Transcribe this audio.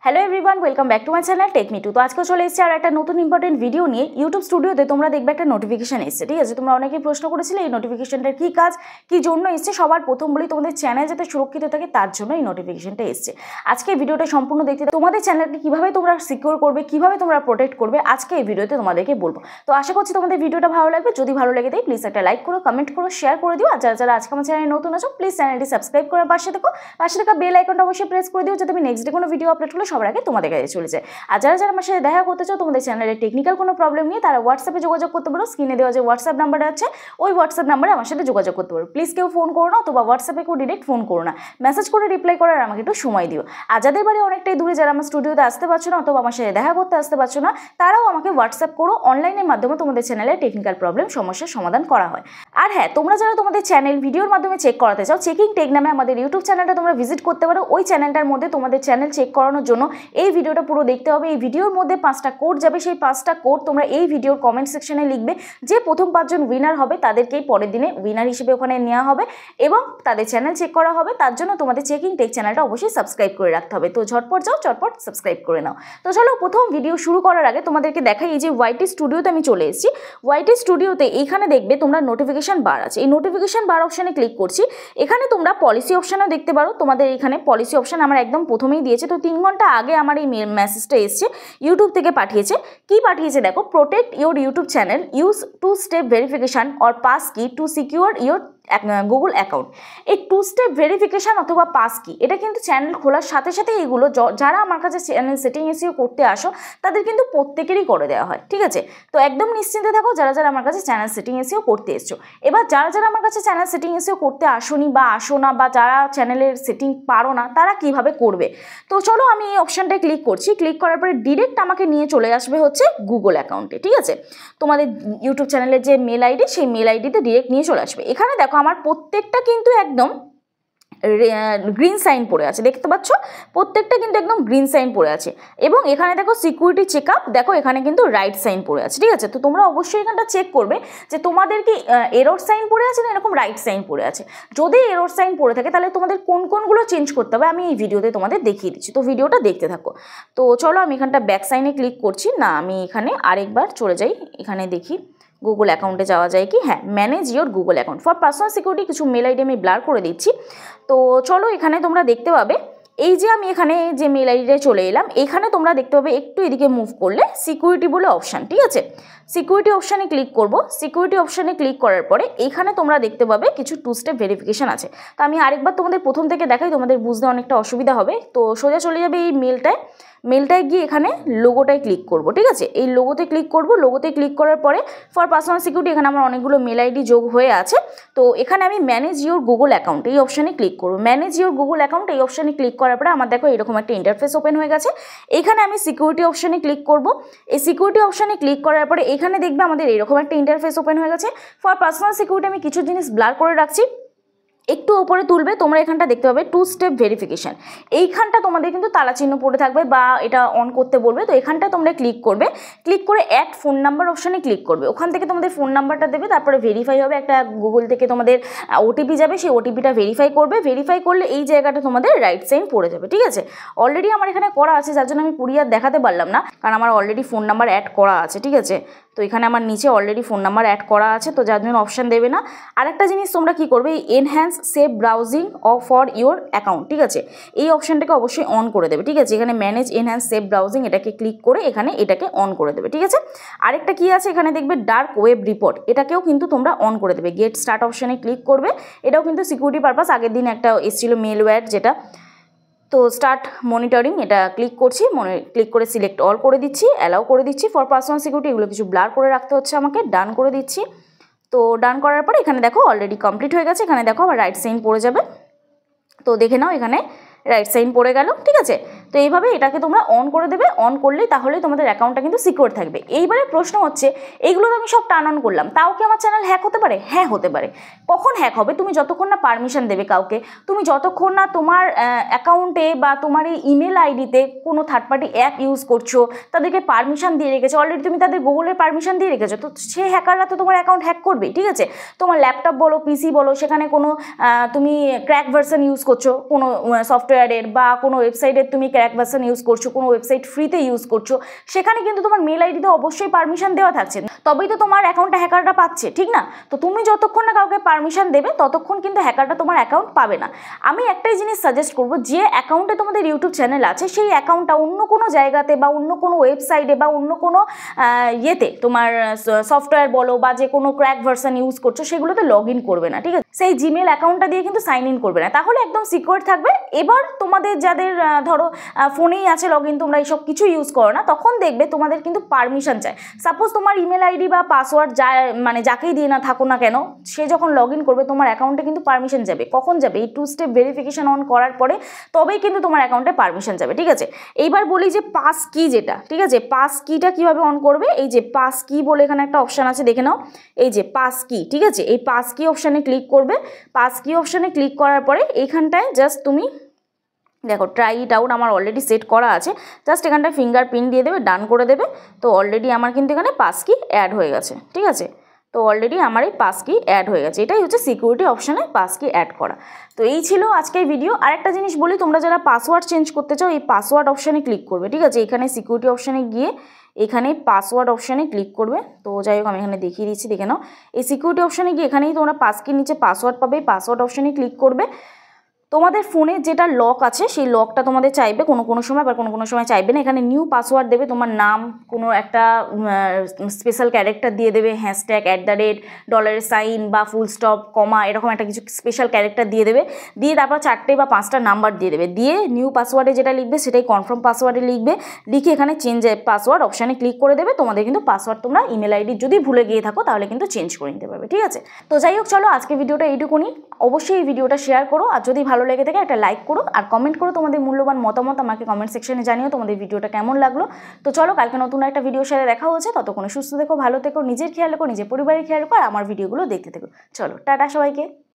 Hello everyone, welcome back to my channel tech me too. তো আজকে চলে এসেছি আর একটা নতুন ইম্পর্টেন্ট ভিডিও নিয়ে। ইউটিউব স্টুডিওতে তোমরা দেখবে একটা নোটিফিকেশন এসেছে, ঠিক আছে? তোমরা অনেকেই প্রশ্ন করেছিলে এই নোটিফিকেশনটার কী কাজ, কী জন্য এসছে। সবার প্রথম বলি, তোমাদের চ্যানেল যাতে সুরক্ষিত থাকে তার জন্য এই নোটিফিকেশনটা এসছে। আজকে এই ভিডিওটা সম্পূর্ণ দেখতে, তোমাদের চ্যানেলকে কীভাবে তোমরা সিকিউর করবে, কীভাবে তোমরা প্রোটেক্ট করবে, আজকে এই ভিডিওতে তোমাদেরকে বলবো। তো আশা করছি তোমাদের ভিডিওটা ভালো লাগবে। যদি ভালো লেগে দেয় প্লিজ একটা লাইক করো, কমেন্ট করো, শেয়ার করে দিও। আর যারা যারা আজকে আমার চ্যানেলে নতুন আছো প্লিজ চ্যানেলটি সাবস্ক্রাইব করে পাশে থাকা বেল আইকনটা অবশ্যই প্রেস করে দিও, যাতে আমি নেক্সট ডে কোনো ভিডিও আপলোড করলে সবার আগে তোমাদের কাছে চলে যায়। আর যারা যারা আমার সাথে দেখা করতে চাও, তোমাদের চ্যানেলের টেকনিক্যাল কোনো প্রবলেম নিয়ে, তারা হোয়াটসঅ্যাপে যোগাযোগ করতে পারো। স্ক্রিনে দেওয়া যে হোয়াটসঅ্যাপ নাম্বারটা আছে ওই হোয়াটসঅ্যাপ নাম্বারে আমার সাথে যোগাযোগ করতে পারো। প্লিজ কেউ ফোন করো না, অথবা হোয়াটসঅ্যাপে কেউ ডিরেক্ট ফোন করো না, মেসেজ করে রিপ্লাই করার আমাকে একটু সময় দিও। আর যাদের বাড়ি অনেকটাই দূরে, যারা আমার স্টুডিওতে আসতে পারছো না অথবা আমার সাথে দেখা করতে আসতে পারছো না, তারাও আমাকে হোয়াটসঅ্যাপ করো। অনলাইনের মাধ্যমে তোমাদের চ্যানেলের টেকনিক্যাল প্রবলেম সমস্যার সমাধান করা হয়। আর হ্যাঁ, তোমরা যারা তোমাদের চ্যানেল ভিডিওর মাধ্যমে চেক করাতে চাও, চেকিং টেক নামে আমাদের ইউটিউব চ্যানেলটা তোমরা ভিজিট করতে পারো। ওই চ্যানেলটার মধ্যে তোমাদের চ্যানেল চেক করানোর জন্য এই ভিডিওটা পুরো দেখতে হবে। এই ভিডিওর মধ্যে 5টা কোড যাবে, সেই 5টা কোড তোমরা এই ভিডিওর কমেন্ট সেকশনে লিখবে। যে প্রথম 5জন উইনার হবে তাদেরকেই পরের দিনে উইনার হিসেবে ওখানে নেওয়া হবে এবং তাদের চ্যানেল চেক করা হবে। তার জন্য তোমাদের চেকিং টেক চ্যানেলটা অবশ্যই সাবস্ক্রাইব করে রাখতে হবে। তো ঝটপট যাও, চটপট সাবস্ক্রাইব করে নাও। তো চলো, প্রথম ভিডিও শুরু করার আগে তোমাদেরকে দেখাই, এই যে ওয়াইটি স্টুডিওতে আমি চলে এসেছি। ওয়াইটি স্টুডিওতে এইখানে দেখবে তোমরা নোটিফিকেশন বার আছে। এই নোটিফিকেশন বার অপশানে ক্লিক করছি। এখানে তোমরা পলিসি অপশানও দেখতে পারো। তোমাদের এখানে পলিসি অপশান আমার একদম প্রথমেই দিয়েছে। তো 3 ঘন্টা আগে আমার এই মেসেজটা এসছে, ইউটিউব থেকে পাঠিয়েছে। কি পাঠিয়েছে দেখো, protect your YouTube channel, use 2 step verification or passkey to secure your Google account. এই 2 স্টেপ ভেরিফিকেশন অথবা পাস কি, এটা কিন্তু চ্যানেল খোলার সাথে সাথে এগুলো যারা আমার কাছে চ্যানেল সেটিং এসিও করতে আসো তাদের কিন্তু প্রত্যেকেরই করে দেওয়া হয়, ঠিক আছে? তো একদম নিশ্চিন্তে থাকো যারা যারা আমার কাছে চ্যানেল সেটিং এসিও করতে এসছো। এবার যারা যারা আমার কাছে চ্যানেল সেটিং এসিও করতে আসোনি বা আসো না, বা যারা চ্যানেলের সেটিং পারো না, তারা কিভাবে করবে। তো চলো, আমি এই অপশানটায় ক্লিক করছি। ক্লিক করার পরে ডিরেক্ট আমাকে নিয়ে চলে আসবে হচ্ছে গুগল অ্যাকাউন্টে, ঠিক আছে? তোমাদের ইউটিউব চ্যানেলের যে মেল আইডি, সেই মেল আইডিতে ডিরেক্ট নিয়ে চলে আসবে। এখানে দেখো আমার প্রত্যেকটা কিন্তু একদম গ্রিন সাইন পড়ে আছে, দেখতে পাচ্ছ? প্রত্যেকটা কিন্তু একদম গ্রিন সাইন পড়ে আছে। এবং এখানে দেখো সিকিউরিটি চেক আপ, দেখো এখানে কিন্তু রাইট সাইন পড়ে আছে, ঠিক আছে? তো তোমরা অবশ্যই এখানটা চেক করবে যে তোমাদের কি এরর সাইন পড়ে আছে না এরকম রাইট সাইন পড়ে আছে। যদি এরর সাইন পড়ে থাকে তাহলে তোমাদের কোন কোনগুলো চেঞ্জ করতে হবে আমি এই ভিডিওতে তোমাদের দেখিয়ে দিচ্ছি। তো ভিডিওটা দেখতে থাকো। তো চলো, আমি এখানটা ব্যাক সাইনে ক্লিক করছি। না, আমি এখানে আরেকবার চলে যাই, এখানে দেখি গুগল অ্যাকাউন্টে যাওয়া যায় কি। হ্যাঁ, manage your Google account for personal security, কিছু মেল আইডি আমি ব্লার করে দিচ্ছি। তো চলো, এখানে তোমরা দেখতে পাবে এই যে আমি এখানে যে মেল আইডিটায় চলে এলাম, এখানে তোমরা দেখতে পাবে একটু এদিকে মুভ করলে সিকিউরিটি বলে অপশান, ঠিক আছে? সিকিউরিটি অপশানে ক্লিক করব। সিকিউরিটি অপশানে ক্লিক করার পরে এইখানে তোমরা দেখতে পাবে কিছু 2 স্টেপ ভেরিফিকেশান আছে। তো আমি আরেকবার তোমাদের প্রথম থেকে দেখাই, তোমাদের বুঝতে অনেকটা অসুবিধা হবে। তো সোজা চলে যাবে এই মেলটায় গিয়ে এখানে লোগোটায় ক্লিক করব, ঠিক আছে? এই লোগোতে ক্লিক করব। লোগোতে ক্লিক করার পরে ফর পার্সোনাল সিকিউরিটি, এখানে আমার অনেকগুলো মেল আইডি যোগ হয়ে আছে। তো এখানে আমি ম্যানেজ ইওর গুগল অ্যাকাউন্ট এই অপশানে ক্লিক করব। ম্যানেজ ইওর গুগল অ্যাকাউন্ট এই অপশানে ক্লিক করার পরে আমার দেখো এরকম একটা ইন্টারফেস ওপেন হয়ে গেছে। এখানে আমি সিকিউরিটি অপশানে ক্লিক করব। এই সিকিউরিটি অপশানে ক্লিক করার পরে এখানে দেখবে আমাদের এরকম একটা ইন্টারফেস ওপেন হয়ে গেছে। ফর পার্সোনাল সিকিউরিটি আমি কিছু জিনিস ব্লার করে রাখছি, একটু ওপরে তুলবে, তোমরা এখানটা দেখতে পাবে 2 স্টেপ ভেরিফিকেশান। এইখানটা তোমাদের কিন্তু তালা চিহ্ন পড়ে থাকবে বা এটা অন করতে বলবে। তো এখানটা তোমরা ক্লিক করবে। ক্লিক করে অ্যাড ফোন নাম্বার অপশানে ক্লিক করবে। ওখান থেকে তোমাদের ফোন নাম্বারটা দেবে, তারপরে ভেরিফাই হবে। একটা গুগল থেকে তোমাদের ওটিপি যাবে, সেই ওটিপিটা ভেরিফাই করবে। ভেরিফাই করলে এই জায়গাটা তোমাদের রাইট সাইন পড়ে যাবে, ঠিক আছে? অলরেডি আমার এখানে করা আছে, যার জন্য আমি পুরিয়ে দেখাতে পারলাম না, কারণ আমার অলরেডি ফোন নাম্বার অ্যাড করা আছে, ঠিক আছে? তো এখানে আমার নিচে অলরেডি ফোন নাম্বার অ্যাড করা আছে, তো যার জন্য অপশান দেবে না। আরেকটা জিনিস তোমরা কি করবে, enhance save browsing for your account, ঠিক আছে? এই অপশানটাকে অবশ্যই অন করে দেবে, ঠিক আছে? এখানে ম্যানেজ এনহ্যান্স সেভ ব্রাউজিং, এটাকে ক্লিক করে এখানে এটাকে অন করে দেবে, ঠিক আছে? আরেকটা কি আছে, এখানে দেখবে ডার্ক ওয়েব রিপোর্ট, এটাকেও কিন্তু তোমরা অন করে দেবে। গেট স্টার্ট অপশানে ক্লিক করবে। এটাও কিন্তু সিকিউরিটি পারপাস, আগের দিন একটা এসেছিলো মেলওয়্যার যেটা। তো স্টার্ট মনিটরিং, এটা ক্লিক করছি। ক্লিক করে সিলেক্ট অল করে দিচ্ছি, অ্যালাউ করে দিচ্ছি। ফর পার্সোনাল সিকিউরিটি এগুলো কিছু ব্লার করে রাখতে হচ্ছে আমাকে, ডান করে দিচ্ছি। তো ডান করার পরে এখানে দেখো অলরেডি কমপ্লিট হয়ে গেছে। এখানে দেখো আবার রাইট সাইন পড়ে যাবে, তো দেখে নাও এখানে রাইট সাইন পড়ে গেল, ঠিক আছে? তো এইভাবে এটাকে তোমরা অন করে দেবে। অন করলেই তাহলে তোমাদের অ্যাকাউন্টটা কিন্তু সিকিউর থাকবে। এইবারে প্রশ্ন হচ্ছে, এইগুলো তো আমি সব টার্ন অন করলাম, তাও কি আমার চ্যানেল হ্যাক হতে পারে? হ্যাঁ, হতে পারে। কখন হ্যাক হবে? তুমি যতক্ষণ না পারমিশন দেবে কাউকে, তুমি যতক্ষণ না তোমার অ্যাকাউন্টে বা তোমার এই ইমেল আইডিতে কোনো থার্ড পার্টি অ্যাপ ইউজ করছো, তাদেরকে পারমিশন দিয়ে রেখেছো, অলরেডি তুমি তাদের গুগলের পারমিশন দিয়ে রেখেছো, তো সে হ্যাকাররা তো তোমার অ্যাকাউন্ট হ্যাক করবে, ঠিক আছে? তোমার ল্যাপটপ বলো, পিসি বলো, সেখানে কোনো তুমি ক্র্যাক ভার্সন ইউজ করছো কোনো সফটওয়্যারের, বা কোনো ওয়েবসাইটের তুমি ক্র্যাক ভার্সন ইউজ করছো, কোনো ওয়েবসাইট ফ্রিতে ইউজ করছো, সেখানে কিন্তু তোমার মেল আইডিতে অবশ্যই পারমিশন দেওয়া থাকছে, তবেই তো তোমার অ্যাকাউন্টটা হ্যাকাররা পাচ্ছে, ঠিক না? তো তুমি যতক্ষণ না কাউকে পারমিশন দেবে ততক্ষণ কিন্তু হ্যাকারটা তোমার অ্যাকাউন্ট পাবে না। আমি একটাই জিনিস সাজেস্ট করবো, যে অ্যাকাউন্টে তোমাদের ইউটিউব চ্যানেল আছে সেই অ্যাকাউন্টটা অন্য কোনো জায়গাতে বা অন্য কোনো ওয়েবসাইটে বা অন্য কোনো ইয়েতে তোমার সফটওয়্যার বলো বা যে কোনো ক্র্যাক ভার্সন ইউজ করছো সেগুলোতে লগ ইন করবে না, ঠিক আছে? সেই জিমেল অ্যাকাউন্টটা দিয়ে কিন্তু সাইন ইন করবে না, তাহলে একদম সিকিউর থাকবে। এবার তোমাদের যাদের ধরো ফোনেই আছে লগ ইন, তোমরা এইসব কিছু ইউজ করো না, তখন দেখবে তোমাদের কিন্তু পারমিশন চাই। সাপোজ তোমার ইমেল আইডি বা পাসওয়ার্ড যা মানে যাকেই দিয়ে না থাকো না কেন, সে যখন লগ ইন করবে তোমার অ্যাকাউন্টে কিন্তু পারমিশন যাবে। কখন যাবে? এই 2 স্টেপ ভেরিফিকেশন অন করার পরে তবেই কিন্তু তোমার অ্যাকাউন্টে পারমিশন যাবে, ঠিক আছে? এইবার বলি যে পাস কি যেটা, ঠিক আছে, পাস কিটা কীভাবে অন করবে? এই যে পাস কি বলে এখানে একটা অপশান আছে, দেখে নাও, এই যে পাস কি, ঠিক আছে? এই পাস কি অপশানে ক্লিক করবে। পাস কি অপশানে ক্লিক করার পরে এইখানটায় জাস্ট তুমি দেখো ট্রাই ইট আউট আমার অলরেডি সেট করা আছে, জাস্ট এখানটায় ফিঙ্গারপ্রিন্ট দিয়ে দেবে, ডান করে দেবে। তো অলরেডি আমার কিন্তু এখানে পাস কি অ্যাড হয়ে গেছে, ঠিক আছে? তো অলরেডি আমার এই পাস কি অ্যাড হয়ে গেছে। এটাই হচ্ছে সিকিউরিটি অপশানে পাস কি অ্যাড করা। তো এই ছিল আজকের ভিডিও। আর একটা জিনিস বলি, তোমরা যারা পাসওয়ার্ড চেঞ্জ করতে চাও এই পাসওয়ার্ড অপশানে ক্লিক করবে, ঠিক আছে? এখানে সিকিউরিটি অপশানে গিয়ে এখানে পাসওয়ার্ড অপশানে ক্লিক করবে। তো যাই হোক আমি এখানে দেখিয়ে দিচ্ছি, দেখে নাও। এই সিকিউরিটি অপশানে গিয়ে এখানেই তোমরা পাস কির নিচে পাসওয়ার্ড পাবে, পাসওয়ার্ড অপশানে ক্লিক করবে। তোমাদের ফোনে যেটা লক আছে সেই লকটা তোমাদের চাইবে কোনো সময়, আবার কোনো সময় চাইবে না। এখানে নিউ পাসওয়ার্ড দেবে, তোমার নাম, কোনো একটা স্পেশাল ক্যারেক্টার দিয়ে দেবে, হ্যাশট্যাগ, $, বা ফুল স্টপ, কমা, এরকম একটা কিছু স্পেশাল ক্যারেক্টার দিয়ে দেবে। দিয়ে তারপর 4টে বা 5টা নাম্বার দিয়ে দেবে। দিয়ে নিউ পাসওয়ার্ডে যেটা লিখবে সেটাই কনফার্ম পাসওয়ার্ডে লিখবে। লিখে এখানে চেঞ্জ পাসওয়ার্ড অপশানে ক্লিক করে দেবে। তোমাদের কিন্তু পাসওয়ার্ড তোমরা ইমেল আইডি যদি ভুলে গিয়ে থাকো তাহলে কিন্তু চেঞ্জ করে নিতে পারবে, ঠিক আছে? তো যাই হোক, চলো আজকে ভিডিওটা এইটুকুনি। অবশ্যই এই ভিডিওটা শেয়ার করো, আর যদি ভালো লেগে থাকে একটা লাইক করো, আর কমেন্ট করো তোমাদের মূল্যবান মতামত আমাকে কমেন্ট সেকশনে জানিও তোমাদের ভিডিওটা কেমন লাগলো। তো চলো কালকে নতুন একটা ভিডিওর সাথে দেখা হচ্ছে, ততক্ষণে সুস্থ থেকো, ভালো থেকো, নিজের খেয়াল রেখো, নিজের পরিবারের খেয়াল রেখো, আর আমার ভিডিওগুলো দেখতে থেকো। চলো টাটা সবাইকে।